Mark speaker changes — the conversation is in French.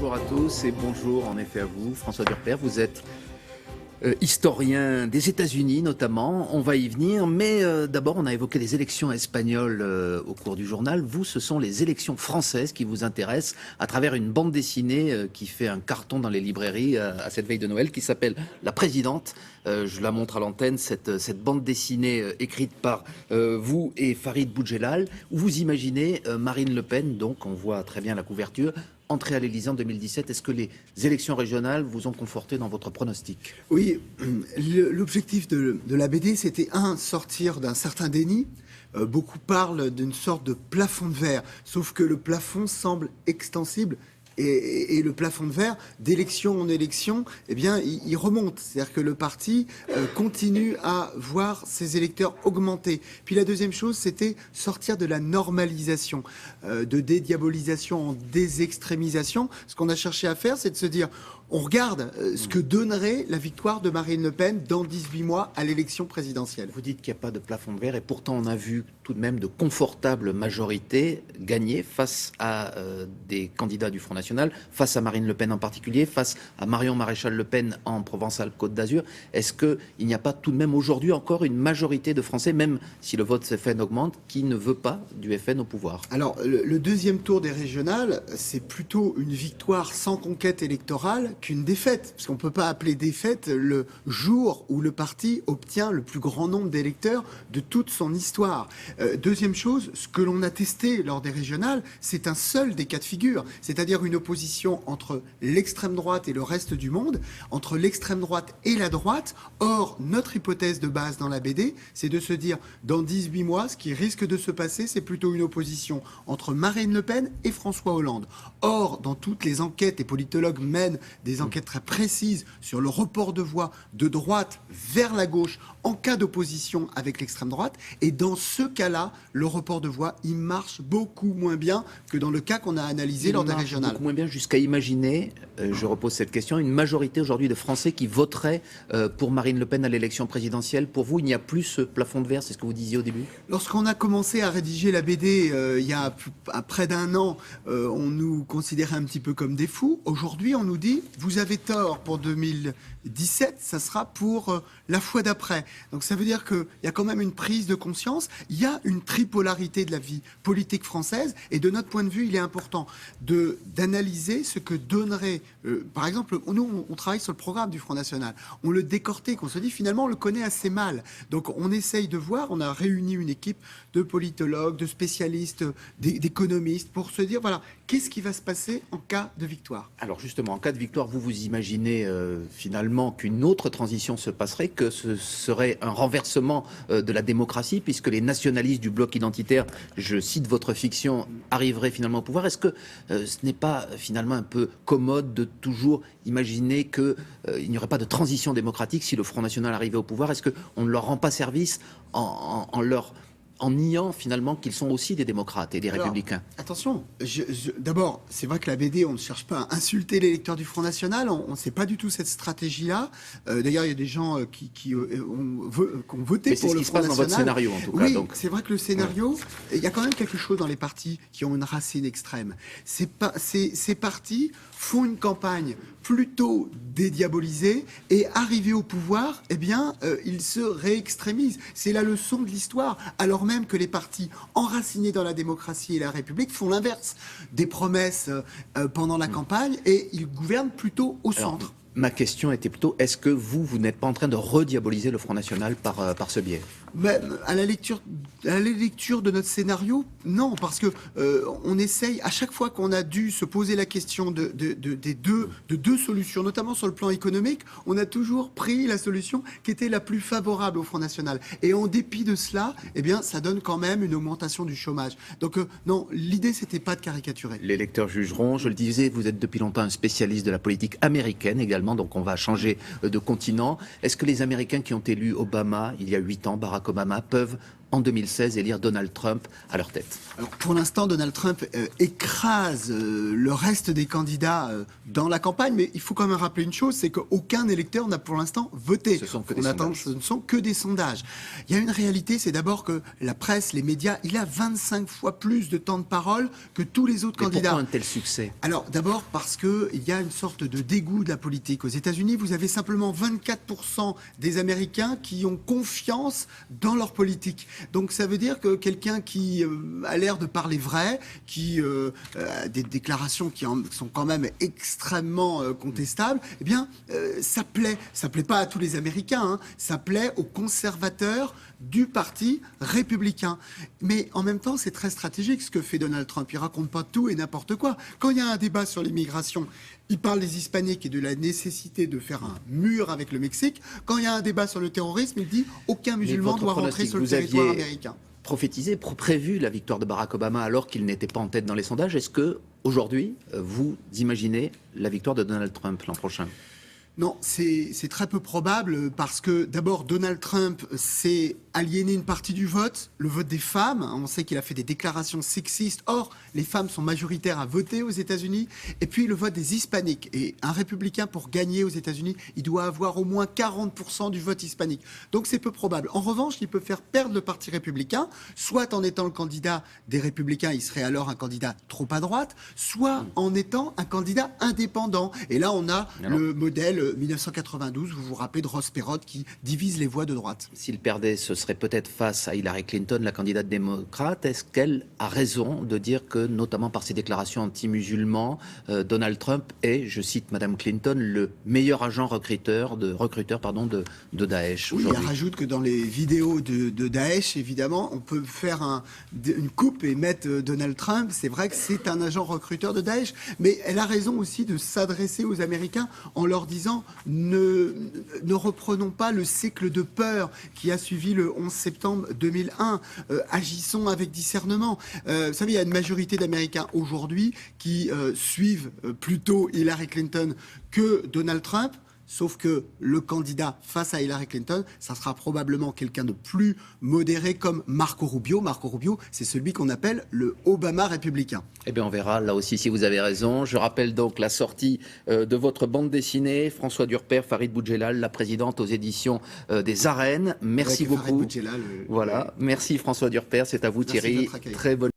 Speaker 1: Bonjour à tous et bonjour en effet à vous, François Durper. Vous êtes historien des États-Unis notamment, on va y venir, mais d'abord on a évoqué les élections espagnoles au cours du journal. Vous, ce sont les élections françaises qui vous intéressent à travers une bande dessinée qui fait un carton dans les librairies à cette veille de Noël, qui s'appelle La Présidente. Je la montre à l'antenne, cette bande dessinée écrite par vous et Farid Boudjelal, où vous imaginez Marine Le Pen, donc on voit très bien la couverture, entrer à l'Élysée en 2017. Est-ce que les élections régionales vous ont conforté dans votre pronostic ?
Speaker 2: Oui, l'objectif de la BD, c'était sortir d'un certain déni. Beaucoup parlent d'une sorte de plafond de verre, sauf que le plafond semble extensible. Et le plafond de verre, d'élection en élection, eh bien, il remonte. C'est-à-dire que le parti continue à voir ses électeurs augmenter. Puis la deuxième chose, c'était sortir de la normalisation, de dédiabolisation en désextrémisation. Ce qu'on a cherché à faire, c'est de se dire, on regarde ce que donnerait la victoire de Marine Le Pen dans 18 mois à l'élection présidentielle.
Speaker 1: Vous dites qu'il n'y a pas de plafond de verre et pourtant on a vu tout de même de confortables majorités gagner face à des candidats du Front National, face à Marine Le Pen en particulier, face à Marion Maréchal Le Pen en Provence-Alpes-Côte d'Azur. Est-ce qu'il n'y a pas tout de même aujourd'hui encore une majorité de Français, même si le vote FN augmente, qui ne veut pas du FN au pouvoir ?
Speaker 2: Alors, le deuxième tour des régionales, c'est plutôt une victoire sans conquête électorale qu'une défaite, parce qu'on ne peut pas appeler défaite le jour où le parti obtient le plus grand nombre d'électeurs de toute son histoire. Deuxième chose, ce que l'on a testé lors des régionales, c'est un seul des cas de figure, c'est-à-dire une opposition entre l'extrême droite et le reste du monde, entre l'extrême droite et la droite. Or, notre hypothèse de base dans la BD, c'est de se dire, dans 18 mois, ce qui risque de se passer, c'est plutôt une opposition entre Marine Le Pen et François Hollande. Or, dans toutes les enquêtes, les politologues mènent des enquêtes très précises sur le report de voix de droite vers la gauche en cas d'opposition avec l'extrême droite. Et dans ce cas-là, le report de voix, il marche beaucoup moins bien que dans le cas qu'on a analysé lors des régionales.
Speaker 1: Beaucoup moins bien, jusqu'à imaginer, je repose cette question, une majorité aujourd'hui de Français qui voteraient pour Marine Le Pen à l'élection présidentielle. Pour vous, il n'y a plus ce plafond de verre, c'est ce que vous disiez au début ?
Speaker 2: Lorsqu'on a commencé à rédiger la BD il y a près d'un an, on nous considérait un petit peu comme des fous. Aujourd'hui, on nous dit, vous avez tort pour 2017, ça sera pour la fois d'après. Donc ça veut dire qu'il y a quand même une prise de conscience, il y a une tripolarité de la vie politique française, et de notre point de vue, il est important d'analyser ce que donnerait, par exemple, nous on travaille sur le programme du Front National, on le décortique, on se dit finalement on le connaît assez mal. Donc on essaye de voir, on a réuni une équipe de politologues, de spécialistes, d'économistes, pour se dire, voilà, qu'est-ce qui va se passer en cas de victoire ?
Speaker 1: Alors justement, en cas de victoire, vous imaginez finalement qu'une autre transition se passerait, que ce serait un renversement de la démocratie, puisque les nationalistes du bloc identitaire, je cite votre fiction, arriveraient finalement au pouvoir. Est-ce que ce n'est pas finalement un peu commode de toujours imaginer qu'il n'y aurait pas de transition démocratique si le Front National arrivait au pouvoir ? Est-ce qu'on ne leur rend pas service en niant finalement qu'ils sont aussi des démocrates et des républicains?
Speaker 2: Attention, d'abord, c'est vrai que la BD, on ne cherche pas à insulter les lecteurs du Front National, on ne sait pas du tout cette stratégie-là. D'ailleurs, il y a des gens qui ont voté pour le Front National. Mais c'est ce qui se passe dans votre
Speaker 1: scénario, en tout cas.
Speaker 2: Oui, c'est vrai que le scénario, il y a quand même quelque chose dans les partis qui ont une racine extrême. Ces partis font une campagne plutôt dédiabolisée, et arrivés au pouvoir, eh bien, ils se réextrémisent. C'est la leçon de l'histoire, alors même que les partis enracinés dans la démocratie et la République font l'inverse. Des promesses pendant la campagne, et ils gouvernent plutôt au centre.
Speaker 1: Ma question était plutôt, est-ce que vous n'êtes pas en train de rediaboliser le Front National par ce biais ?
Speaker 2: Mais à la lecture de notre scénario, non, parce que on essaye, à chaque fois qu'on a dû se poser la question de deux solutions, notamment sur le plan économique, on a toujours pris la solution qui était la plus favorable au Front National. Et en dépit de cela, eh bien, ça donne quand même une augmentation du chômage. Donc non, l'idée, c'était pas de caricaturer.
Speaker 1: Les lecteurs jugeront. Je le disais, vous êtes depuis longtemps un spécialiste de la politique américaine également, donc on va changer de continent. Est-ce que les Américains qui ont élu Obama il y a 8 ans, Barack Obama, peuvent en 2016 élire Donald Trump à leur tête?
Speaker 2: Alors, pour l'instant, Donald Trump écrase le reste des candidats dans la campagne, mais il faut quand même rappeler une chose, c'est qu'aucun électeur n'a pour l'instant voté.
Speaker 1: Ce ne
Speaker 2: sont que des sondages. Il y a une réalité, c'est d'abord que la presse, les médias, il a 25 fois plus de temps de parole que tous les autres candidats.
Speaker 1: Pourquoi un tel succès?
Speaker 2: Alors, d'abord parce qu'il y a une sorte de dégoût de la politique. Aux États-Unis, vous avez simplement 24% des Américains qui ont confiance dans leur politique. Donc ça veut dire que quelqu'un qui a l'air de parler vrai, qui a des déclarations qui sont quand même extrêmement contestables, eh bien ça plaît. Ça plaît pas à tous les Américains, hein. Ça plaît aux conservateurs du parti républicain. Mais en même temps, c'est très stratégique ce que fait Donald Trump. Il raconte pas tout et n'importe quoi. Quand il y a un débat sur l'immigration, il parle des Hispaniques et de la nécessité de faire un mur avec le Mexique. Quand il y a un débat sur le terrorisme, il dit aucun musulman doit rentrer sur le territoire américain.
Speaker 1: Prophétisé, prévu la victoire de Barack Obama alors qu'il n'était pas en tête dans les sondages. Est-ce que aujourd'hui, vous imaginez la victoire de Donald Trump l'an prochain?
Speaker 2: Non, c'est très peu probable parce que d'abord Donald Trump s'est aliéné une partie du vote, le vote des femmes. On sait qu'il a fait des déclarations sexistes. Or, les femmes sont majoritaires à voter aux États-Unis. Et puis le vote des hispaniques. Et un républicain, pour gagner aux États-Unis, il doit avoir au moins 40% du vote hispanique. Donc c'est peu probable. En revanche, il peut faire perdre le parti républicain, soit en étant le candidat des républicains, il serait alors un candidat trop à droite, soit en étant un candidat indépendant. Et là, on a le modèle 1992, vous vous rappelez de Ross Perot qui divise les voix de droite.
Speaker 1: S'il perdait, ce serait peut-être face à Hillary Clinton, la candidate démocrate. Est-ce qu'elle a raison de dire que, notamment par ses déclarations anti-musulmans, Donald Trump est, je cite Madame Clinton, le meilleur agent recruteur de Daesh
Speaker 2: Oui,
Speaker 1: aujourd'hui?
Speaker 2: elle rajoute que dans les vidéos de Daesh, évidemment, on peut faire une coupe et mettre Donald Trump. C'est vrai que c'est un agent recruteur de Daesh, mais elle a raison aussi de s'adresser aux Américains en leur disant ne reprenons pas le cycle de peur qui a suivi le 11 septembre 2001. Agissons avec discernement. Vous savez, il y a une majorité d'Américains aujourd'hui qui suivent plutôt Hillary Clinton que Donald Trump. Sauf que le candidat face à Hillary Clinton, ça sera probablement quelqu'un de plus modéré comme Marco Rubio. Marco Rubio, c'est celui qu'on appelle le Obama républicain.
Speaker 1: Eh bien, on verra là aussi si vous avez raison. Je rappelle donc la sortie de votre bande dessinée, François Durper, Farid Boudjelal, la présidente aux éditions des Arènes. Merci beaucoup.
Speaker 2: Farid Boudjelal,
Speaker 1: voilà. Merci François Durper, c'est à vous Thierry. Très bonne